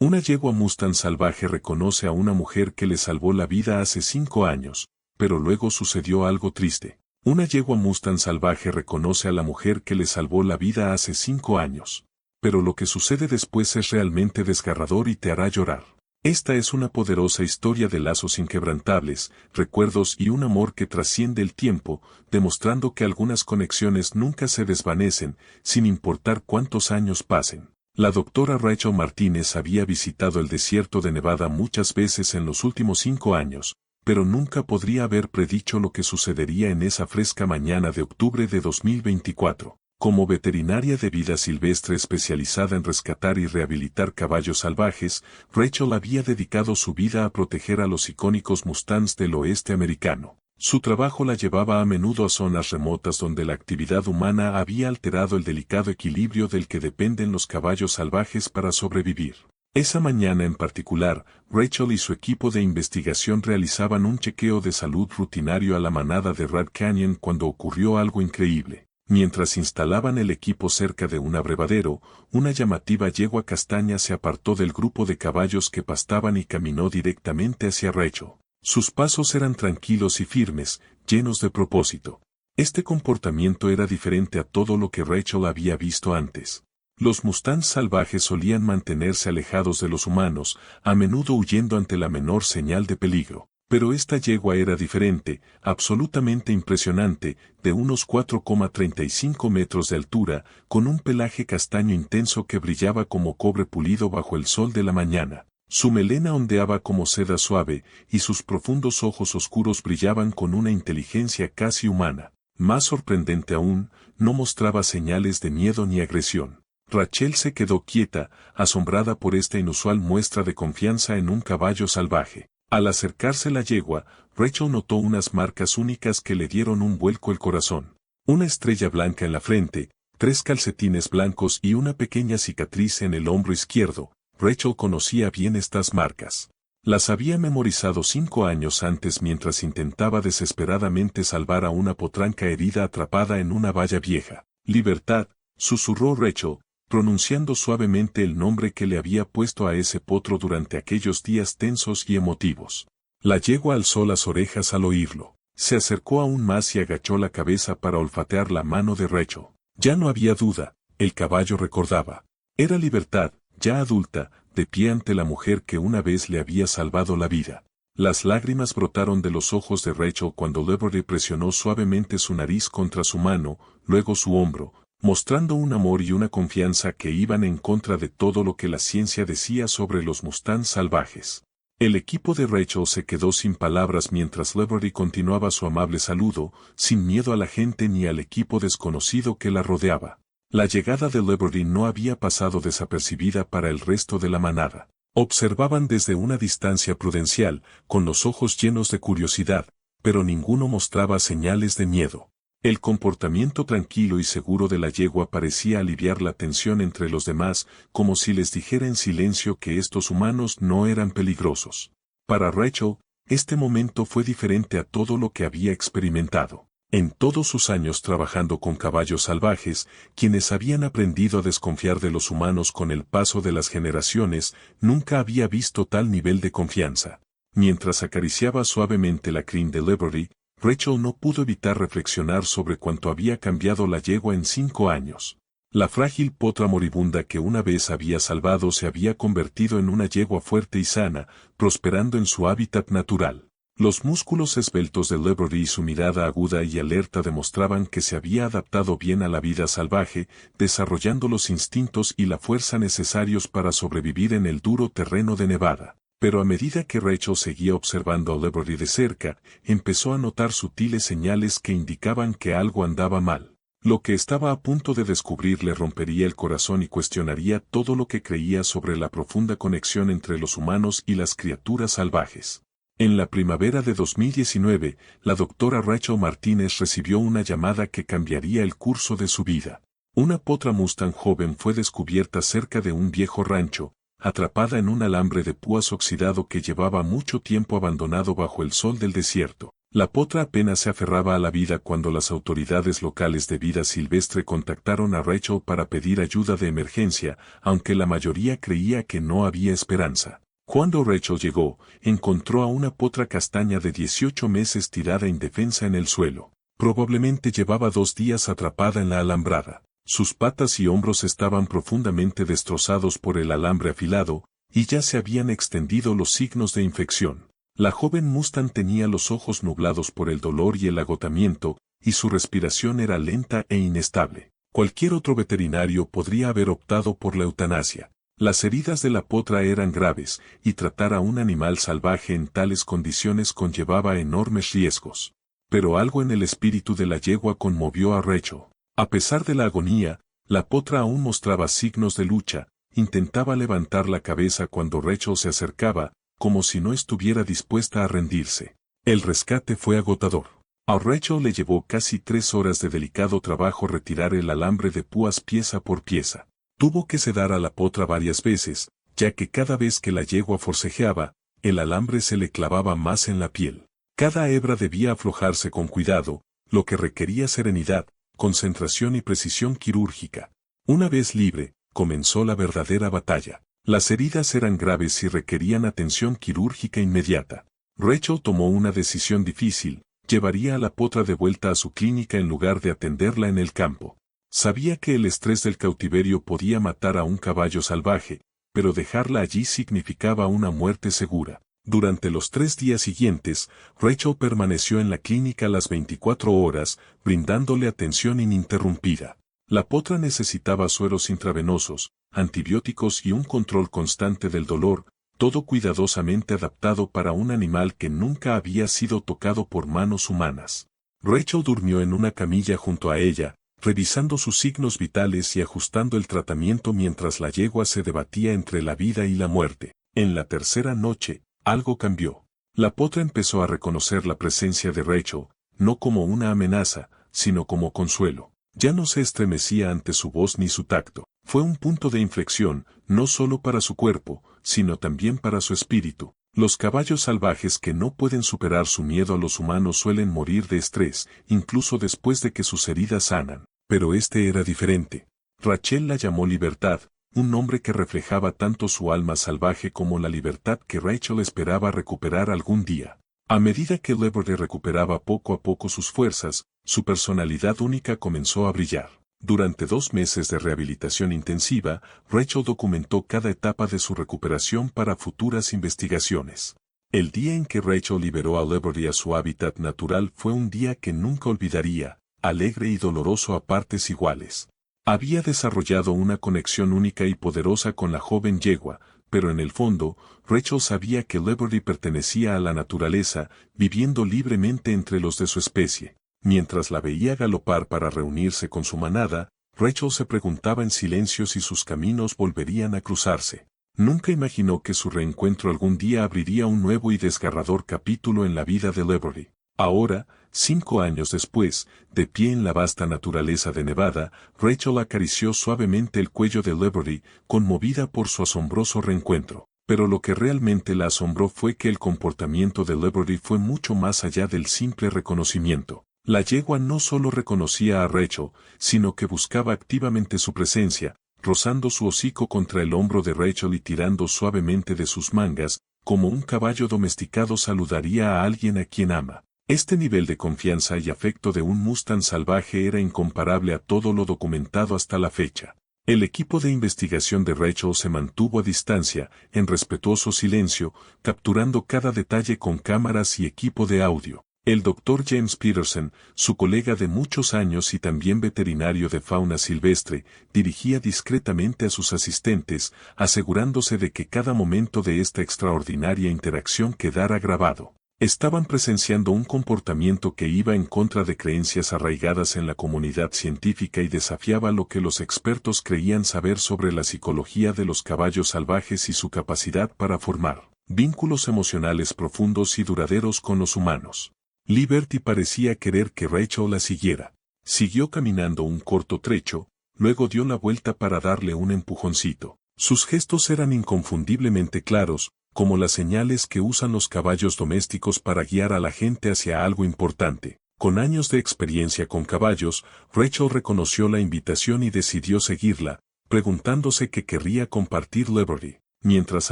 Una yegua Mustang salvaje reconoce a una mujer que le salvó la vida hace 5 años, pero luego sucedió algo triste. Una yegua Mustang salvaje reconoce a la mujer que le salvó la vida hace 5 años. Pero lo que sucede después es realmente desgarrador y te hará llorar. Esta es una poderosa historia de lazos inquebrantables, recuerdos y un amor que trasciende el tiempo, demostrando que algunas conexiones nunca se desvanecen, sin importar cuántos años pasen. La doctora Rachel Martínez había visitado el desierto de Nevada muchas veces en los últimos 5 años, pero nunca podría haber predicho lo que sucedería en esa fresca mañana de octubre de 2024. Como veterinaria de vida silvestre especializada en rescatar y rehabilitar caballos salvajes, Rachel había dedicado su vida a proteger a los icónicos Mustangs del oeste americano. Su trabajo la llevaba a menudo a zonas remotas donde la actividad humana había alterado el delicado equilibrio del que dependen los caballos salvajes para sobrevivir. Esa mañana en particular, Rachel y su equipo de investigación realizaban un chequeo de salud rutinario a la manada de Red Canyon cuando ocurrió algo increíble. Mientras instalaban el equipo cerca de un abrevadero, una llamativa yegua castaña se apartó del grupo de caballos que pastaban y caminó directamente hacia Rachel. Sus pasos eran tranquilos y firmes, llenos de propósito. Este comportamiento era diferente a todo lo que Rachel había visto antes. Los Mustangs salvajes solían mantenerse alejados de los humanos, a menudo huyendo ante la menor señal de peligro. Pero esta yegua era diferente, absolutamente impresionante, de unos 4,35 metros de altura, con un pelaje castaño intenso que brillaba como cobre pulido bajo el sol de la mañana. Su melena ondeaba como seda suave, y sus profundos ojos oscuros brillaban con una inteligencia casi humana. Más sorprendente aún, no mostraba señales de miedo ni agresión. Rachel se quedó quieta, asombrada por esta inusual muestra de confianza en un caballo salvaje. Al acercarse la yegua, Rachel notó unas marcas únicas que le dieron un vuelco el corazón. Una estrella blanca en la frente, 3 calcetines blancos y una pequeña cicatriz en el hombro izquierdo. Rachel conocía bien estas marcas. Las había memorizado 5 años antes mientras intentaba desesperadamente salvar a una potranca herida atrapada en una valla vieja. Libertad, susurró Rachel, pronunciando suavemente el nombre que le había puesto a ese potro durante aquellos días tensos y emotivos. La yegua alzó las orejas al oírlo. Se acercó aún más y agachó la cabeza para olfatear la mano de Rachel. Ya no había duda, el caballo recordaba. Era Libertad, ya adulta, de pie ante la mujer que una vez le había salvado la vida. Las lágrimas brotaron de los ojos de Rachel cuando Liberty presionó suavemente su nariz contra su mano, luego su hombro, mostrando un amor y una confianza que iban en contra de todo lo que la ciencia decía sobre los Mustangs salvajes. El equipo de Rachel se quedó sin palabras mientras Liberty continuaba su amable saludo, sin miedo a la gente ni al equipo desconocido que la rodeaba. La llegada de Liberty no había pasado desapercibida para el resto de la manada. Observaban desde una distancia prudencial, con los ojos llenos de curiosidad, pero ninguno mostraba señales de miedo. El comportamiento tranquilo y seguro de la yegua parecía aliviar la tensión entre los demás, como si les dijera en silencio que estos humanos no eran peligrosos. Para Rachel, este momento fue diferente a todo lo que había experimentado. En todos sus años trabajando con caballos salvajes, quienes habían aprendido a desconfiar de los humanos con el paso de las generaciones, nunca había visto tal nivel de confianza. Mientras acariciaba suavemente la crin de Liberty, Rachel no pudo evitar reflexionar sobre cuánto había cambiado la yegua en 5 años. La frágil potra moribunda que una vez había salvado se había convertido en una yegua fuerte y sana, prosperando en su hábitat natural. Los músculos esbeltos de Liberty y su mirada aguda y alerta demostraban que se había adaptado bien a la vida salvaje, desarrollando los instintos y la fuerza necesarios para sobrevivir en el duro terreno de Nevada. Pero a medida que Rachel seguía observando a Liberty de cerca, empezó a notar sutiles señales que indicaban que algo andaba mal. Lo que estaba a punto de descubrir le rompería el corazón y cuestionaría todo lo que creía sobre la profunda conexión entre los humanos y las criaturas salvajes. En la primavera de 2019, la doctora Rachel Martínez recibió una llamada que cambiaría el curso de su vida. Una potra Mustang joven fue descubierta cerca de un viejo rancho, atrapada en un alambre de púas oxidado que llevaba mucho tiempo abandonado bajo el sol del desierto. La potra apenas se aferraba a la vida cuando las autoridades locales de vida silvestre contactaron a Rachel para pedir ayuda de emergencia, aunque la mayoría creía que no había esperanza. Cuando Rachel llegó, encontró a una potra castaña de 18 meses tirada indefensa en el suelo. Probablemente llevaba 2 días atrapada en la alambrada. Sus patas y hombros estaban profundamente destrozados por el alambre afilado, y ya se habían extendido los signos de infección. La joven Mustang tenía los ojos nublados por el dolor y el agotamiento, y su respiración era lenta e inestable. Cualquier otro veterinario podría haber optado por la eutanasia. Las heridas de la potra eran graves, y tratar a un animal salvaje en tales condiciones conllevaba enormes riesgos. Pero algo en el espíritu de la yegua conmovió a Rachel. A pesar de la agonía, la potra aún mostraba signos de lucha, intentaba levantar la cabeza cuando Rachel se acercaba, como si no estuviera dispuesta a rendirse. El rescate fue agotador. A Rachel le llevó casi 3 horas de delicado trabajo retirar el alambre de púas pieza por pieza. Tuvo que sedar a la potra varias veces, ya que cada vez que la yegua forcejeaba, el alambre se le clavaba más en la piel. Cada hebra debía aflojarse con cuidado, lo que requería serenidad, concentración y precisión quirúrgica. Una vez libre, comenzó la verdadera batalla. Las heridas eran graves y requerían atención quirúrgica inmediata. Rachel tomó una decisión difícil: llevaría a la potra de vuelta a su clínica en lugar de atenderla en el campo. Sabía que el estrés del cautiverio podía matar a un caballo salvaje, pero dejarla allí significaba una muerte segura. Durante los 3 días siguientes, Rachel permaneció en la clínica las 24 horas, brindándole atención ininterrumpida. La potra necesitaba sueros intravenosos, antibióticos y un control constante del dolor, todo cuidadosamente adaptado para un animal que nunca había sido tocado por manos humanas. Rachel durmió en una camilla junto a ella, revisando sus signos vitales y ajustando el tratamiento mientras la yegua se debatía entre la vida y la muerte. En la tercera noche, algo cambió. La potra empezó a reconocer la presencia de Rachel, no como una amenaza, sino como consuelo. Ya no se estremecía ante su voz ni su tacto. Fue un punto de inflexión, no solo para su cuerpo, sino también para su espíritu. Los caballos salvajes que no pueden superar su miedo a los humanos suelen morir de estrés, incluso después de que sus heridas sanan. Pero este era diferente. Rachel la llamó libertad, un nombre que reflejaba tanto su alma salvaje como la libertad que Rachel esperaba recuperar algún día. A medida que Liberty recuperaba poco a poco sus fuerzas, su personalidad única comenzó a brillar. Durante 2 meses de rehabilitación intensiva, Rachel documentó cada etapa de su recuperación para futuras investigaciones. El día en que Rachel liberó a Liberty a su hábitat natural fue un día que nunca olvidaría, alegre y doloroso a partes iguales. Había desarrollado una conexión única y poderosa con la joven yegua, pero en el fondo, Rachel sabía que Liberty pertenecía a la naturaleza, viviendo libremente entre los de su especie. Mientras la veía galopar para reunirse con su manada, Rachel se preguntaba en silencio si sus caminos volverían a cruzarse. Nunca imaginó que su reencuentro algún día abriría un nuevo y desgarrador capítulo en la vida de Liberty. Ahora, 5 años después, de pie en la vasta naturaleza de Nevada, Rachel acarició suavemente el cuello de Liberty, conmovida por su asombroso reencuentro. Pero lo que realmente la asombró fue que el comportamiento de Liberty fue mucho más allá del simple reconocimiento. La yegua no solo reconocía a Rachel, sino que buscaba activamente su presencia, rozando su hocico contra el hombro de Rachel y tirando suavemente de sus mangas, como un caballo domesticado saludaría a alguien a quien ama. Este nivel de confianza y afecto de un Mustang salvaje era incomparable a todo lo documentado hasta la fecha. El equipo de investigación de Rachel se mantuvo a distancia, en respetuoso silencio, capturando cada detalle con cámaras y equipo de audio. El Dr. James Peterson, su colega de muchos años y también veterinario de fauna silvestre, dirigía discretamente a sus asistentes, asegurándose de que cada momento de esta extraordinaria interacción quedara grabado. Estaban presenciando un comportamiento que iba en contra de creencias arraigadas en la comunidad científica y desafiaba lo que los expertos creían saber sobre la psicología de los caballos salvajes y su capacidad para formar vínculos emocionales profundos y duraderos con los humanos. Liberty parecía querer que Rachel la siguiera. Siguió caminando un corto trecho, luego dio la vuelta para darle un empujoncito. Sus gestos eran inconfundiblemente claros, como las señales que usan los caballos domésticos para guiar a la gente hacia algo importante. Con años de experiencia con caballos, Rachel reconoció la invitación y decidió seguirla, preguntándose qué querría compartir Liberty. Mientras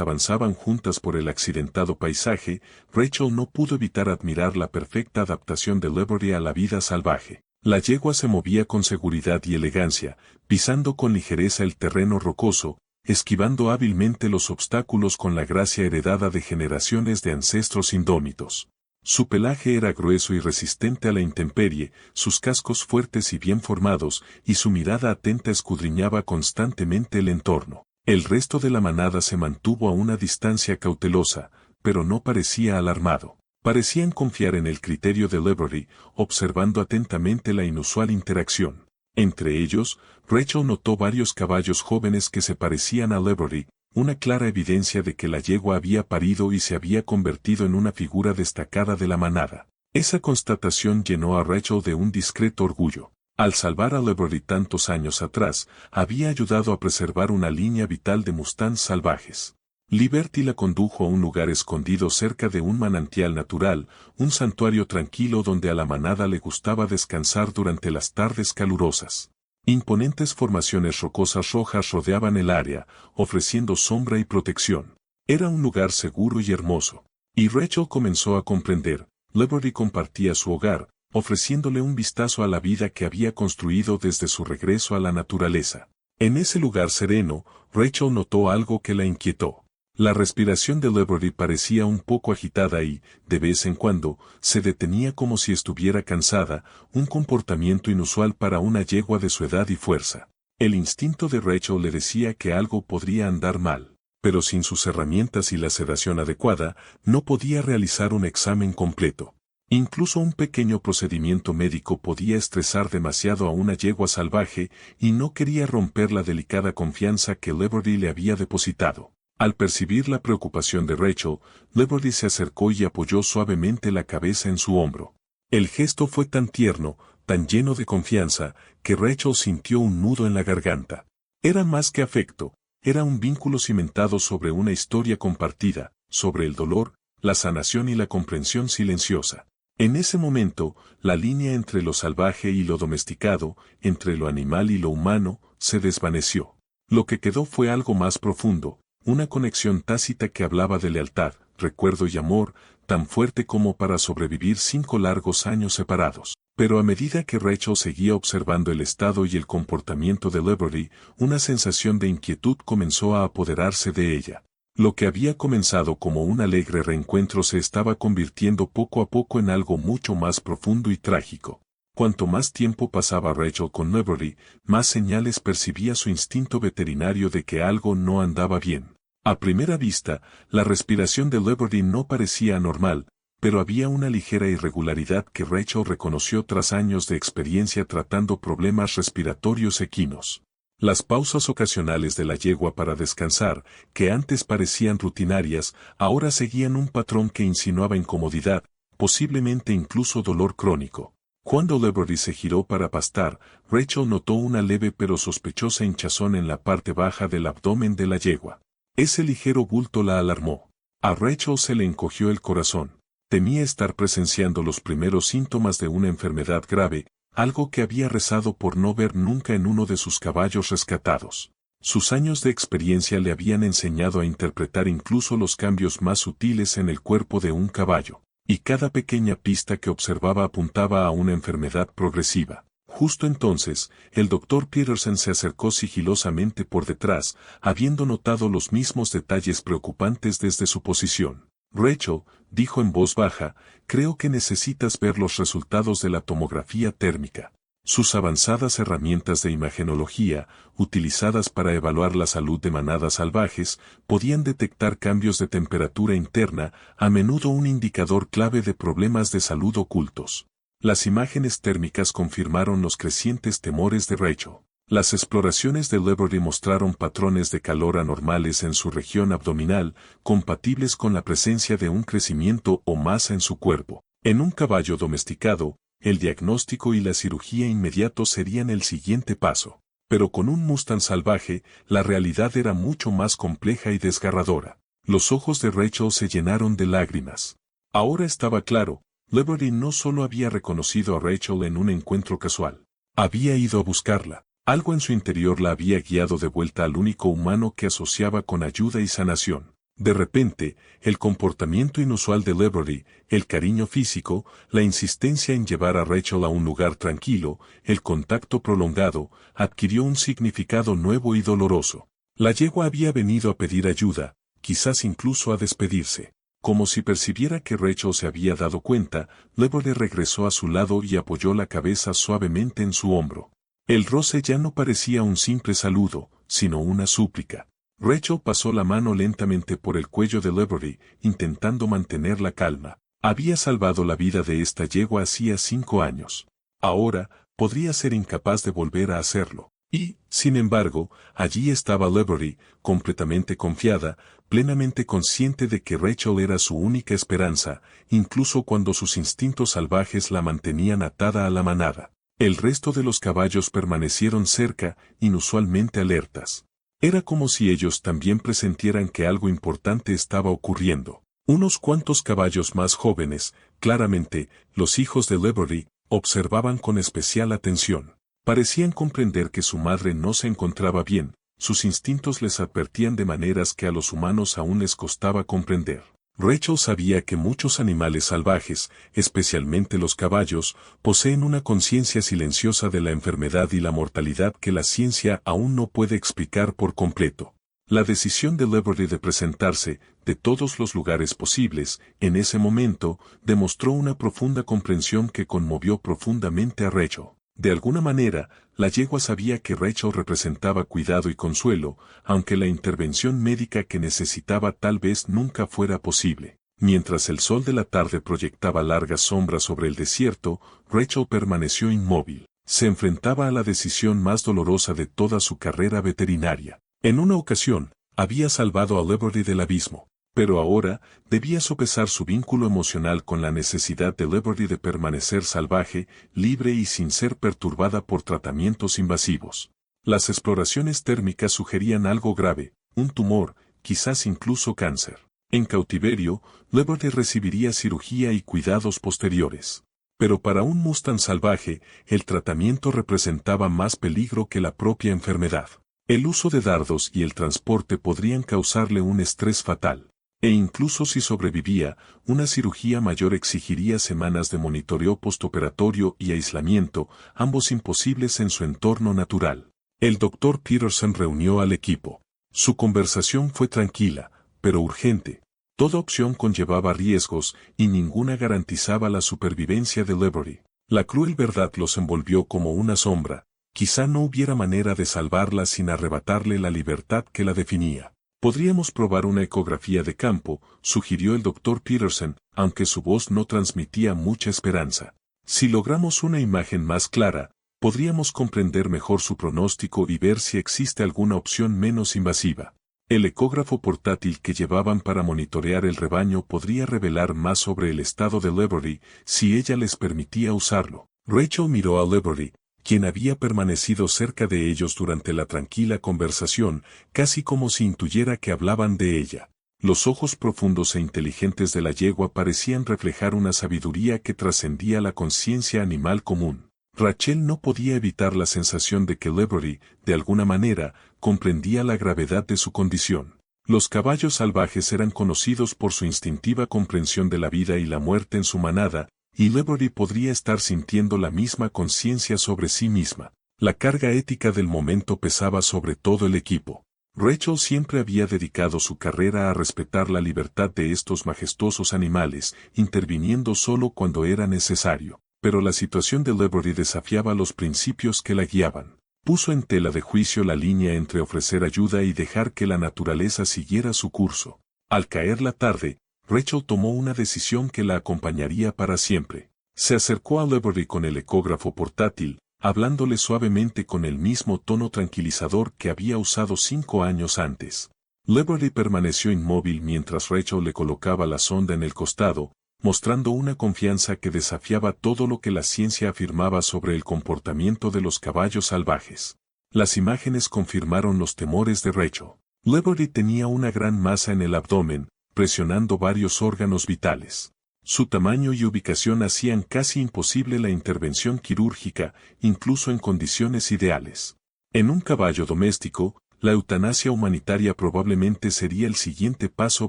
avanzaban juntas por el accidentado paisaje, Rachel no pudo evitar admirar la perfecta adaptación de Liberty a la vida salvaje. La yegua se movía con seguridad y elegancia, pisando con ligereza el terreno rocoso, esquivando hábilmente los obstáculos con la gracia heredada de generaciones de ancestros indómitos. Su pelaje era grueso y resistente a la intemperie, sus cascos fuertes y bien formados, y su mirada atenta escudriñaba constantemente el entorno. El resto de la manada se mantuvo a una distancia cautelosa, pero no parecía alarmado. Parecían confiar en el criterio de Liberty, observando atentamente la inusual interacción. Entre ellos, Rachel notó varios caballos jóvenes que se parecían a Liberty, una clara evidencia de que la yegua había parido y se había convertido en una figura destacada de la manada. Esa constatación llenó a Rachel de un discreto orgullo. Al salvar a Liberty tantos años atrás, había ayudado a preservar una línea vital de mustangs salvajes. Liberty la condujo a un lugar escondido cerca de un manantial natural, un santuario tranquilo donde a la manada le gustaba descansar durante las tardes calurosas. Imponentes formaciones rocosas rojas rodeaban el área, ofreciendo sombra y protección. Era un lugar seguro y hermoso. Y Rachel comenzó a comprender, Liberty compartía su hogar, ofreciéndole un vistazo a la vida que había construido desde su regreso a la naturaleza. En ese lugar sereno, Rachel notó algo que la inquietó. La respiración de Liberty parecía un poco agitada y, de vez en cuando, se detenía como si estuviera cansada, un comportamiento inusual para una yegua de su edad y fuerza. El instinto de Rachel le decía que algo podría andar mal, pero sin sus herramientas y la sedación adecuada, no podía realizar un examen completo. Incluso un pequeño procedimiento médico podía estresar demasiado a una yegua salvaje y no quería romper la delicada confianza que Liberty le había depositado. Al percibir la preocupación de Rachel, Liberty se acercó y apoyó suavemente la cabeza en su hombro. El gesto fue tan tierno, tan lleno de confianza, que Rachel sintió un nudo en la garganta. Era más que afecto, era un vínculo cimentado sobre una historia compartida, sobre el dolor, la sanación y la comprensión silenciosa. En ese momento, la línea entre lo salvaje y lo domesticado, entre lo animal y lo humano, se desvaneció. Lo que quedó fue algo más profundo, una conexión tácita que hablaba de lealtad, recuerdo y amor, tan fuerte como para sobrevivir 5 largos años separados. Pero a medida que Rachel seguía observando el estado y el comportamiento de Liberty, una sensación de inquietud comenzó a apoderarse de ella. Lo que había comenzado como un alegre reencuentro se estaba convirtiendo poco a poco en algo mucho más profundo y trágico. Cuanto más tiempo pasaba Rachel con Liberty, más señales percibía su instinto veterinario de que algo no andaba bien. A primera vista, la respiración de Liberty no parecía anormal, pero había una ligera irregularidad que Rachel reconoció tras años de experiencia tratando problemas respiratorios equinos. Las pausas ocasionales de la yegua para descansar, que antes parecían rutinarias, ahora seguían un patrón que insinuaba incomodidad, posiblemente incluso dolor crónico. Cuando Liberty se giró para pastar, Rachel notó una leve pero sospechosa hinchazón en la parte baja del abdomen de la yegua. Ese ligero bulto la alarmó. A Rachel se le encogió el corazón. Temía estar presenciando los primeros síntomas de una enfermedad grave, algo que había rezado por no ver nunca en uno de sus caballos rescatados. Sus años de experiencia le habían enseñado a interpretar incluso los cambios más sutiles en el cuerpo de un caballo, y cada pequeña pista que observaba apuntaba a una enfermedad progresiva. Justo entonces, el doctor Peterson se acercó sigilosamente por detrás, habiendo notado los mismos detalles preocupantes desde su posición. Rachel, dijo en voz baja, creo que necesitas ver los resultados de la tomografía térmica. Sus avanzadas herramientas de imagenología, utilizadas para evaluar la salud de manadas salvajes, podían detectar cambios de temperatura interna, a menudo un indicador clave de problemas de salud ocultos. Las imágenes térmicas confirmaron los crecientes temores de Rachel. Las exploraciones de Liberty mostraron patrones de calor anormales en su región abdominal, compatibles con la presencia de un crecimiento o masa en su cuerpo. En un caballo domesticado, el diagnóstico y la cirugía inmediato serían el siguiente paso. Pero con un mustang salvaje, la realidad era mucho más compleja y desgarradora. Los ojos de Rachel se llenaron de lágrimas. Ahora estaba claro, Liberty no solo había reconocido a Rachel en un encuentro casual. Había ido a buscarla. Algo en su interior la había guiado de vuelta al único humano que asociaba con ayuda y sanación. De repente, el comportamiento inusual de Liberty, el cariño físico, la insistencia en llevar a Rachel a un lugar tranquilo, el contacto prolongado, adquirió un significado nuevo y doloroso. La yegua había venido a pedir ayuda, quizás incluso a despedirse. Como si percibiera que Rachel se había dado cuenta, Liberty regresó a su lado y apoyó la cabeza suavemente en su hombro. El roce ya no parecía un simple saludo, sino una súplica. Rachel pasó la mano lentamente por el cuello de Liberty, intentando mantener la calma. Había salvado la vida de esta yegua hacía 5 años. Ahora, podría ser incapaz de volver a hacerlo. Y, sin embargo, allí estaba Liberty, completamente confiada, plenamente consciente de que Rachel era su única esperanza, incluso cuando sus instintos salvajes la mantenían atada a la manada. El resto de los caballos permanecieron cerca, inusualmente alertas. Era como si ellos también presentieran que algo importante estaba ocurriendo. Unos cuantos caballos más jóvenes, claramente, los hijos de Liberty, observaban con especial atención. Parecían comprender que su madre no se encontraba bien, sus instintos les advertían de maneras que a los humanos aún les costaba comprender. Rachel sabía que muchos animales salvajes, especialmente los caballos, poseen una conciencia silenciosa de la enfermedad y la mortalidad que la ciencia aún no puede explicar por completo. La decisión de Liberty de presentarse, de todos los lugares posibles, en ese momento, demostró una profunda comprensión que conmovió profundamente a Rachel. De alguna manera, la yegua sabía que Rachel representaba cuidado y consuelo, aunque la intervención médica que necesitaba tal vez nunca fuera posible. Mientras el sol de la tarde proyectaba largas sombras sobre el desierto, Rachel permaneció inmóvil. Se enfrentaba a la decisión más dolorosa de toda su carrera veterinaria. En una ocasión, había salvado a Liberty del abismo. Pero ahora, debía sopesar su vínculo emocional con la necesidad de Liberty de permanecer salvaje, libre y sin ser perturbada por tratamientos invasivos. Las exploraciones térmicas sugerían algo grave, un tumor, quizás incluso cáncer. En cautiverio, Liberty recibiría cirugía y cuidados posteriores. Pero para un Mustang salvaje, el tratamiento representaba más peligro que la propia enfermedad. El uso de dardos y el transporte podrían causarle un estrés fatal. E incluso si sobrevivía, una cirugía mayor exigiría semanas de monitoreo postoperatorio y aislamiento, ambos imposibles en su entorno natural. El Dr. Peterson reunió al equipo. Su conversación fue tranquila, pero urgente. Toda opción conllevaba riesgos y ninguna garantizaba la supervivencia de Liberty. La cruel verdad los envolvió como una sombra. Quizá no hubiera manera de salvarla sin arrebatarle la libertad que la definía. Podríamos probar una ecografía de campo, sugirió el Dr. Peterson, aunque su voz no transmitía mucha esperanza. Si logramos una imagen más clara, podríamos comprender mejor su pronóstico y ver si existe alguna opción menos invasiva. El ecógrafo portátil que llevaban para monitorear el rebaño podría revelar más sobre el estado de Liberty si ella les permitía usarlo. Rachel miró a Liberty, quien había permanecido cerca de ellos durante la tranquila conversación, casi como si intuyera que hablaban de ella. Los ojos profundos e inteligentes de la yegua parecían reflejar una sabiduría que trascendía la conciencia animal común. Rachel no podía evitar la sensación de que Liberty, de alguna manera, comprendía la gravedad de su condición. Los caballos salvajes eran conocidos por su instintiva comprensión de la vida y la muerte en su manada, y Liberty podría estar sintiendo la misma conciencia sobre sí misma. La carga ética del momento pesaba sobre todo el equipo. Rachel siempre había dedicado su carrera a respetar la libertad de estos majestuosos animales, interviniendo solo cuando era necesario. Pero la situación de Liberty desafiaba los principios que la guiaban. Puso en tela de juicio la línea entre ofrecer ayuda y dejar que la naturaleza siguiera su curso. Al caer la tarde, Rachel tomó una decisión que la acompañaría para siempre. Se acercó a Liberty con el ecógrafo portátil, hablándole suavemente con el mismo tono tranquilizador que había usado 5 años antes. Liberty permaneció inmóvil mientras Rachel le colocaba la sonda en el costado, mostrando una confianza que desafiaba todo lo que la ciencia afirmaba sobre el comportamiento de los caballos salvajes. Las imágenes confirmaron los temores de Rachel. Liberty tenía una gran masa en el abdomen, presionando varios órganos vitales. Su tamaño y ubicación hacían casi imposible la intervención quirúrgica, incluso en condiciones ideales. En un caballo doméstico, la eutanasia humanitaria probablemente sería el siguiente paso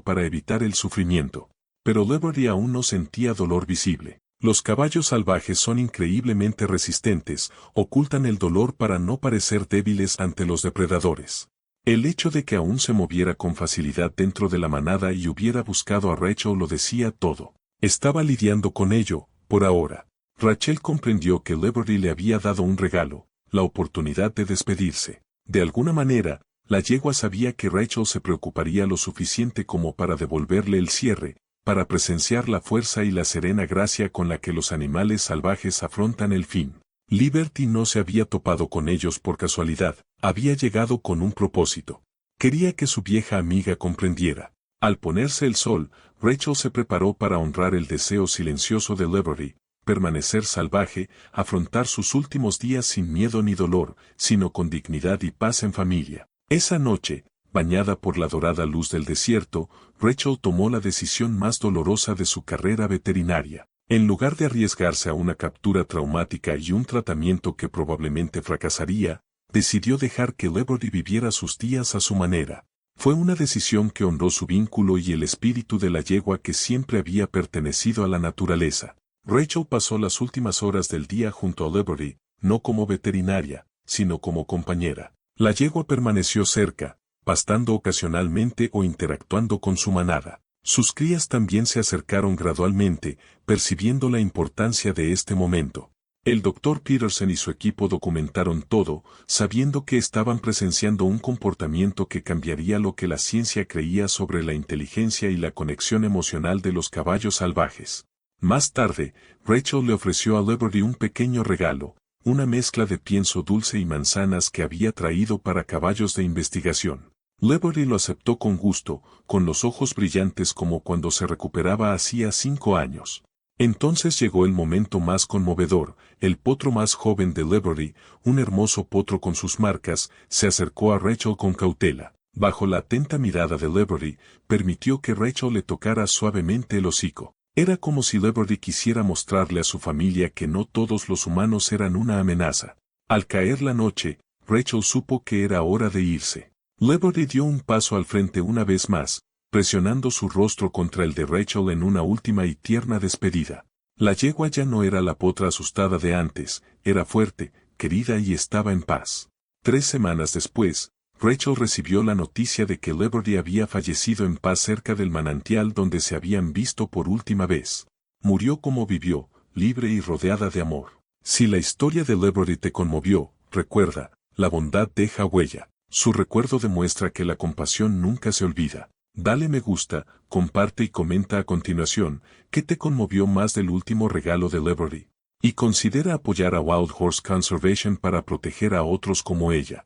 para evitar el sufrimiento. Pero Liberty aún no sentía dolor visible. Los caballos salvajes son increíblemente resistentes, ocultan el dolor para no parecer débiles ante los depredadores. El hecho de que aún se moviera con facilidad dentro de la manada y hubiera buscado a Rachel lo decía todo. Estaba lidiando con ello, por ahora. Rachel comprendió que Liberty le había dado un regalo, la oportunidad de despedirse. De alguna manera, la yegua sabía que Rachel se preocuparía lo suficiente como para devolverle el cierre, para presenciar la fuerza y la serena gracia con la que los animales salvajes afrontan el fin. Liberty no se había topado con ellos por casualidad, había llegado con un propósito. Quería que su vieja amiga comprendiera. Al ponerse el sol, Rachel se preparó para honrar el deseo silencioso de Liberty, permanecer salvaje, afrontar sus últimos días sin miedo ni dolor, sino con dignidad y paz en familia. Esa noche, bañada por la dorada luz del desierto, Rachel tomó la decisión más dolorosa de su carrera veterinaria. En lugar de arriesgarse a una captura traumática y un tratamiento que probablemente fracasaría, decidió dejar que Liberty viviera sus días a su manera. Fue una decisión que honró su vínculo y el espíritu de la yegua que siempre había pertenecido a la naturaleza. Rachel pasó las últimas horas del día junto a Liberty, no como veterinaria, sino como compañera. La yegua permaneció cerca, pastando ocasionalmente o interactuando con su manada. Sus crías también se acercaron gradualmente, percibiendo la importancia de este momento. El Dr. Peterson y su equipo documentaron todo, sabiendo que estaban presenciando un comportamiento que cambiaría lo que la ciencia creía sobre la inteligencia y la conexión emocional de los caballos salvajes. Más tarde, Rachel le ofreció a Liberty un pequeño regalo, una mezcla de pienso dulce y manzanas que había traído para caballos de investigación. Liberty lo aceptó con gusto, con los ojos brillantes como cuando se recuperaba hacía 5 años. Entonces llegó el momento más conmovedor. El potro más joven de Liberty, un hermoso potro con sus marcas, se acercó a Rachel con cautela. Bajo la atenta mirada de Liberty, permitió que Rachel le tocara suavemente el hocico. Era como si Liberty quisiera mostrarle a su familia que no todos los humanos eran una amenaza. Al caer la noche, Rachel supo que era hora de irse. Liberty dio un paso al frente una vez más, presionando su rostro contra el de Rachel en una última y tierna despedida. La yegua ya no era la potra asustada de antes, era fuerte, querida y estaba en paz. 3 semanas después, Rachel recibió la noticia de que Liberty había fallecido en paz cerca del manantial donde se habían visto por última vez. Murió como vivió, libre y rodeada de amor. Si la historia de Liberty te conmovió, recuerda, la bondad deja huella. Su recuerdo demuestra que la compasión nunca se olvida. Dale me gusta, comparte y comenta a continuación, ¿qué te conmovió más del último regalo de Liberty? Y considera apoyar a Wild Horse Conservation para proteger a otros como ella.